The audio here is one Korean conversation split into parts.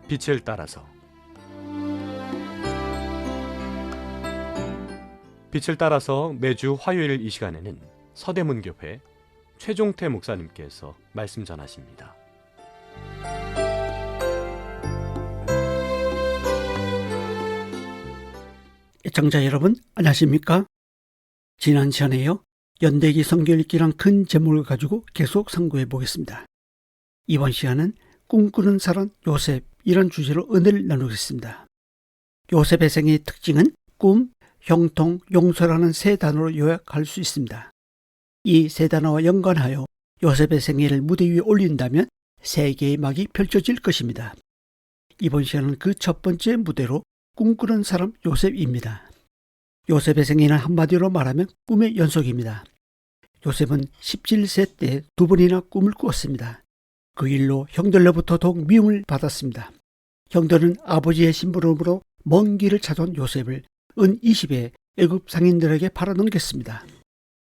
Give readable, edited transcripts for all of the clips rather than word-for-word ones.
빛을 따라서. 빛을 따라서 매주 화요일 이 시간에는 서대문교회 최종태 목사님께서 말씀 전하십니다. 애청자 여러분, 안녕하십니까? 지난 시간에요, 연대기 성경 읽기란 큰 제목을 가지고 계속 상고해 보겠습니다. 이번 시간은 꿈꾸는 사람 요셉, 이런 주제로 은혜를 나누겠습니다. 요셉의 생애의 특징은 꿈, 형통, 용서라는 세 단어로 요약할 수 있습니다. 이 세 단어와 연관하여 요셉의 생애를 무대 위에 올린다면 세 개의 막이 펼쳐질 것입니다. 이번 시간은 그 첫 번째 무대로 꿈꾸는 사람 요셉입니다. 요셉의 생애는 한마디로 말하면 꿈의 연속입니다. 요셉은 17세 때 두 번이나 꿈을 꾸었습니다. 그 일로 형들로부터 더욱 미움을 받았습니다. 형들은 아버지의 심부름으로 먼 길을 찾아온 요셉을 은 20에 애굽 상인들에게 팔아넘겼습니다.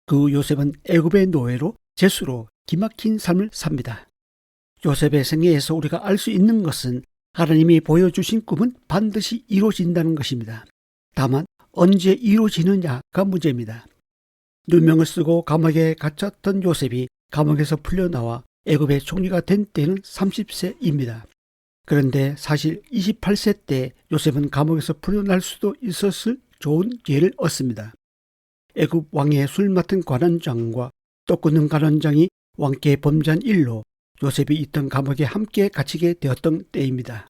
그 요셉은 애굽의 노예로 제수로 기막힌 삶을 삽니다. 요셉의 생애에서 우리가 알 수 있는 것은 하나님이 보여주신 꿈은 반드시 이루어진다는 것입니다. 다만 언제 이루어지느냐가 문제입니다. 누명을 쓰고 감옥에 갇혔던 요셉이 감옥에서 풀려나와 애굽의 총리가 된 때는 30세입니다. 그런데 사실 28세 때 요셉은 감옥에서 풀려날 수도 있었을 좋은 기회를 얻습니다. 애굽 왕의 술 맡은 관원장과 떡 굽는 관원장이 왕께 범죄한 일로 요셉이 있던 감옥에 함께 갇히게 되었던 때입니다.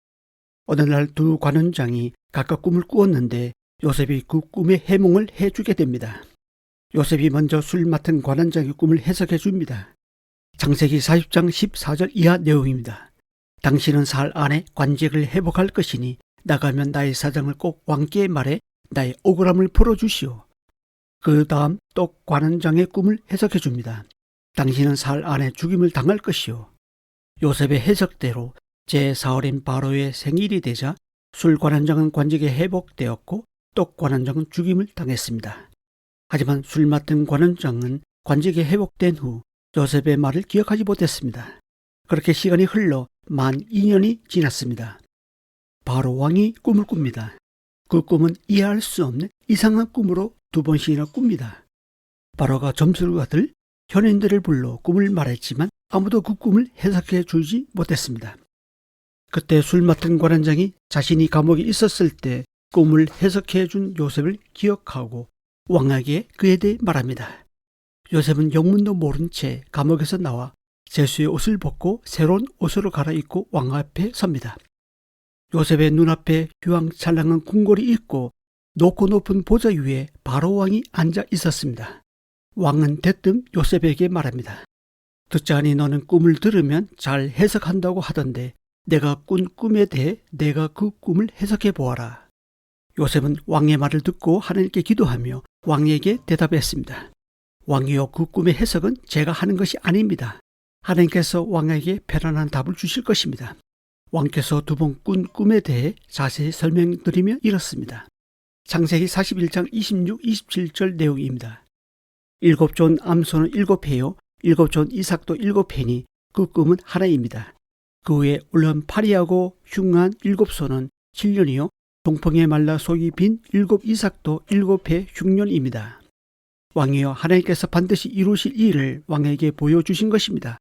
어느 날 두 관원장이 각각 꿈을 꾸었는데 요셉이 그 꿈의 해몽을 해주게 됩니다. 요셉이 먼저 술 맡은 관원장의 꿈을 해석해 줍니다. 창세기 40장 14절 이하 내용입니다. 당신은 사흘 안에 관직을 회복할 것이니 나가면 나의 사정을 꼭 왕께 말해 나의 억울함을 풀어주시오. 그 다음 또 관원장의 꿈을 해석해 줍니다. 당신은 사흘 안에 죽임을 당할 것이오. 요셉의 해석대로 제4월인 바로의 생일이 되자 술 관원장은 관직에 회복되었고 떡 관원장은 죽임을 당했습니다. 하지만 술 맡은 관원장은 관직에 회복된 후 요셉의 말을 기억하지 못했습니다. 그렇게 시간이 흘러 만 2년이 지났습니다. 바로 왕이 꿈을 꿉니다. 그 꿈은 이해할 수 없는 이상한 꿈으로 두 번씩이나 꿉니다. 바로가 점수를 받을 현인들을 불러 꿈을 말했지만 아무도 그 꿈을 해석해 주지 못했습니다. 그때 술 맡은 관원장이 자신이 감옥에 있었을 때 꿈을 해석해 준 요셉을 기억하고 왕에게 그에 대해 말합니다. 요셉은 영문도 모른 채 감옥에서 나와 제수의 옷을 벗고 새로운 옷으로 갈아입고 왕 앞에 섭니다. 요셉의 눈앞에 휘황찬란한 궁궐이 있고 높고 높은 보좌 위에 바로 왕이 앉아 있었습니다. 왕은 대뜸 요셉에게 말합니다. 듣자니 너는 꿈을 들으면 잘 해석한다고 하던데 내가 꾼 꿈에 대해 내가 그 꿈을 해석해 보아라. 요셉은 왕의 말을 듣고 하나님께 기도하며 왕에게 대답했습니다. 왕이여, 그 꿈의 해석은 제가 하는 것이 아닙니다. 하나님께서 왕에게 편안한 답을 주실 것입니다. 왕께서 두 번 꾼 꿈에 대해 자세히 설명드리며 이렇습니다. 창세기 41장 26, 27절 내용입니다. 일곱 종 암소는 7회요, 일곱 종 이삭도 7회니 그 꿈은 하나입니다. 그 후에 울른 파리하고 흉한 7소는 7년이요, 동풍에 말라 속이 빈 7 이삭도 7회 흉년입니다. 왕이여, 하나님께서 반드시 이루실 일을 왕에게 보여주신 것입니다.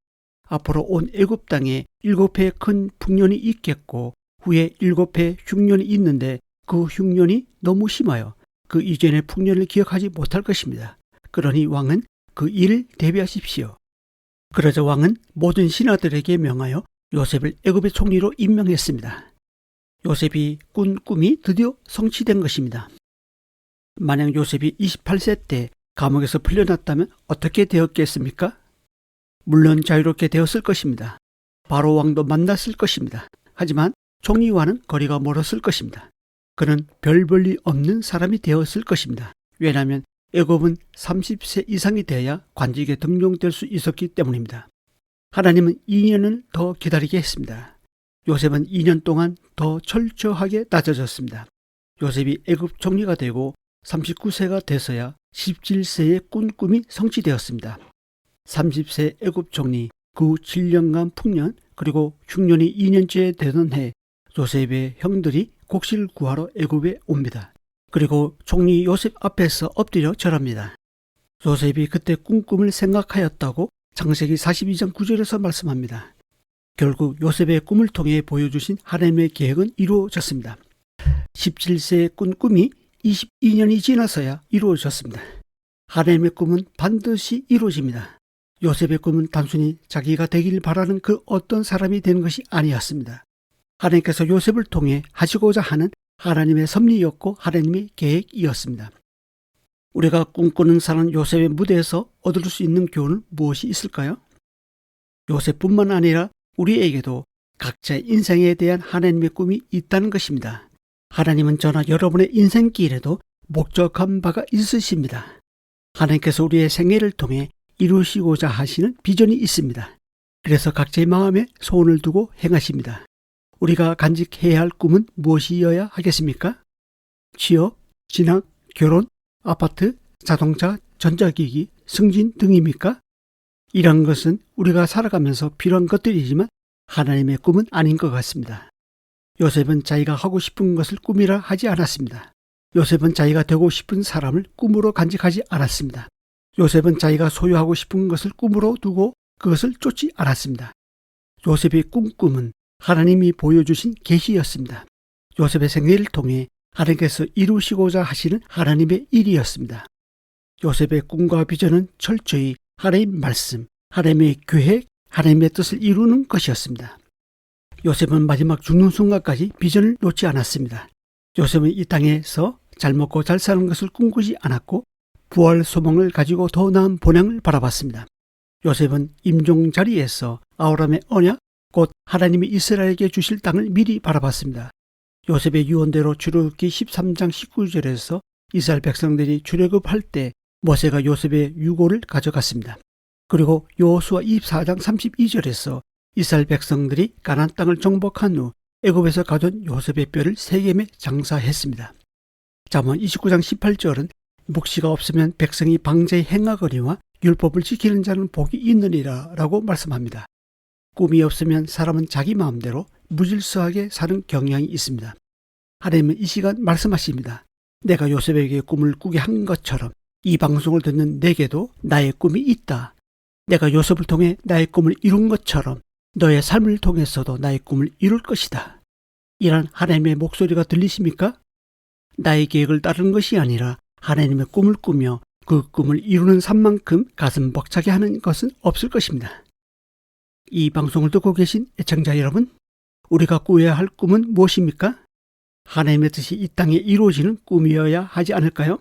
앞으로 온 애굽 땅에 7회 큰 풍년이 있겠고 후에 7회 흉년이 있는데 그 흉년이 너무 심하여 그 이전의 풍년을 기억하지 못할 것입니다. 그러니 왕은 그 일을 대비하십시오. 그러자 왕은 모든 신하들에게 명하여 요셉을 애굽의 총리로 임명했습니다. 요셉이 꾼 꿈이 드디어 성취된 것입니다. 만약 요셉이 28세 때 감옥에서 풀려났다면 어떻게 되었겠습니까? 물론 자유롭게 되었을 것입니다. 바로 왕도 만났을 것입니다. 하지만 총리와는 거리가 멀었을 것입니다. 그는 별 볼 일 없는 사람이 되었을 것입니다. 왜냐하면 애굽은 30세 이상이 되어야 관직에 등용될 수 있었기 때문입니다. 하나님은 2년을 더 기다리게 했습니다. 요셉은 2년 동안 더 철저하게 다져졌습니다. 요셉이 애굽 총리가 되고 39세가 돼서야 17세의 꾼 꿈이 성취되었습니다. 30세 애굽 총리, 그 7년간 풍년, 그리고 흉년이 2년째 되던 해 요셉의 형들이 곡식을 구하러 애굽에 옵니다. 그리고 총리 요셉 앞에서 엎드려 절합니다. 요셉이 그때 꿈을 생각하였다고 창세기 42장 9절에서 말씀합니다. 결국 요셉의 꿈을 통해 보여주신 하나님의 계획은 이루어졌습니다. 17세에 꾼 꿈이 22년이 지나서야 이루어졌습니다. 하나님의 꿈은 반드시 이루어집니다. 요셉의 꿈은 단순히 자기가 되길 바라는 그 어떤 사람이 되는 것이 아니었습니다. 하나님께서 요셉을 통해 하시고자 하는 하나님의 섭리였고 하나님의 계획이었습니다. 우리가 꿈꾸는 사람 요셉의 무대에서 얻을 수 있는 교훈은 무엇이 있을까요? 요셉뿐만 아니라 우리에게도 각자의 인생에 대한 하나님의 꿈이 있다는 것입니다. 하나님은 저나 여러분의 인생길에도 목적한 바가 있으십니다. 하나님께서 우리의 생애를 통해 이루시고자 하시는 비전이 있습니다. 그래서 각자의 마음에 소원을 두고 행하십니다. 우리가 간직해야 할 꿈은 무엇이어야 하겠습니까? 취업, 진학, 결혼, 아파트, 자동차, 전자기기, 승진 등입니까? 이런 것은 우리가 살아가면서 필요한 것들이지만 하나님의 꿈은 아닌 것 같습니다. 요셉은 자기가 하고 싶은 것을 꿈이라 하지 않았습니다. 요셉은 자기가 되고 싶은 사람을 꿈으로 간직하지 않았습니다. 요셉은 자기가 소유하고 싶은 것을 꿈으로 두고 그것을 쫓지 않았습니다. 요셉의 꿈은 하나님이 보여주신 계시였습니다. 요셉의 생애를 통해 하나님께서 이루시고자 하시는 하나님의 일이었습니다. 요셉의 꿈과 비전은 철저히 하나님의 말씀, 하나님의 계획, 하나님의 뜻을 이루는 것이었습니다. 요셉은 마지막 죽는 순간까지 비전을 놓지 않았습니다. 요셉은 이 땅에서 잘 먹고 잘 사는 것을 꿈꾸지 않았고 부활 소망을 가지고 더 나은 본향을 바라봤습니다. 요셉은 임종 자리에서 아브라함의 언약, 곧 하나님이 이스라엘에게 주실 땅을 미리 바라봤습니다. 요셉의 유언대로 출애굽기 13장 19절에서 이스라엘 백성들이 출애굽할 때 모세가 요셉의 유고를 가져갔습니다. 그리고 여호수아 24장 32절에서 이스라엘 백성들이 가나안 땅을 정복한 후 애굽에서 가져온 요셉의 뼈를 세겜에 장사했습니다. 잠언 29장 18절은 묵시가 없으면 백성이 방자히 행하거니와 율법을 지키는 자는 복이 있느니라 라고 말씀합니다. 꿈이 없으면 사람은 자기 마음대로 무질서하게 사는 경향이 있습니다. 하나님은 이 시간 말씀하십니다. 내가 요셉에게 꿈을 꾸게 한 것처럼 이 방송을 듣는 내게도 나의 꿈이 있다. 내가 요셉을 통해 나의 꿈을 이룬 것처럼 너의 삶을 통해서도 나의 꿈을 이룰 것이다. 이런 하나님의 목소리가 들리십니까? 나의 계획을 따르는 것이 아니라 하나님의 꿈을 꾸며 그 꿈을 이루는 삶만큼 가슴 벅차게 하는 것은 없을 것입니다. 이 방송을 듣고 계신 애청자 여러분, 우리가 꾸어야 할 꿈은 무엇입니까? 하나님의 뜻이 이 땅에 이루어지는 꿈이어야 하지 않을까요?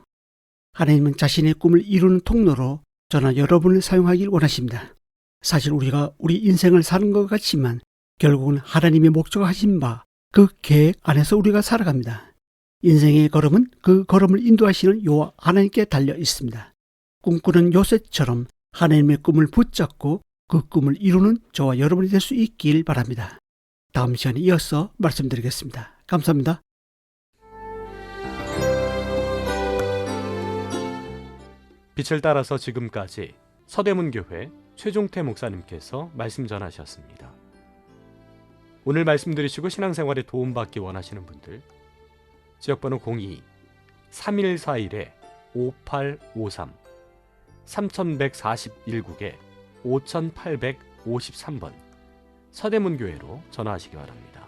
하나님은 자신의 꿈을 이루는 통로로 저나 여러분을 사용하길 원하십니다. 사실 우리가 우리 인생을 사는 것 같지만 결국은 하나님의 목적하신 바 그 계획 안에서 우리가 살아갑니다. 인생의 걸음은 그 걸음을 인도하시는 여호와 하나님께 달려 있습니다. 꿈꾸는 요셉처럼 하나님의 꿈을 붙잡고 그 꿈을 이루는 저와 여러분이 될 수 있길 바랍니다. 다음 시간에 이어서 말씀드리겠습니다. 감사합니다. 빛을 따라서 지금까지 서대문교회 최종태 목사님께서 말씀 전하셨습니다. 오늘 말씀 들으시고 신앙생활에 도움받기 원하시는 분들 지역번호 02-3141-5853 3141국에 5853번 서대문교회로 전화하시기 바랍니다.